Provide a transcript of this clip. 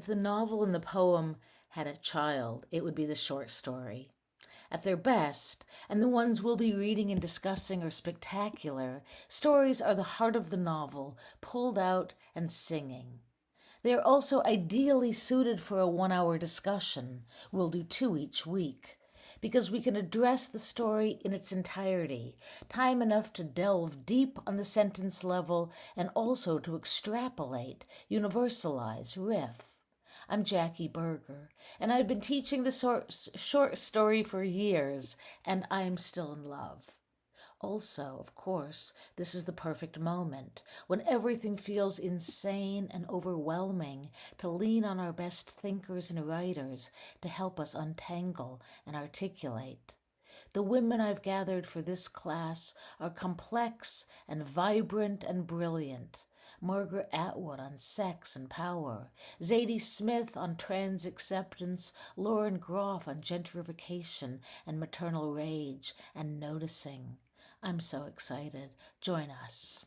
If the novel and the poem had a child, it would be the short story. At their best, and the ones we'll be reading and discussing are spectacular, stories are the heart of the novel, pulled out and singing. They are also ideally suited for a 1-hour discussion. We'll do 2 each week, because we can address the story in its entirety, time enough to delve deep on the sentence level and also to extrapolate, universalize, riff. I'm Jackie Berger, and I've been teaching the short story for years, and I'm still in love. Also, of course, this is the perfect moment, when everything feels insane and overwhelming, to lean on our best thinkers and writers to help us untangle and articulate. The women I've gathered for this class are complex and vibrant and brilliant. Margaret Atwood on sex and power, Zadie Smith on trans acceptance, Lauren Groff on gentrification and maternal rage and noticing. I'm so excited. Join us.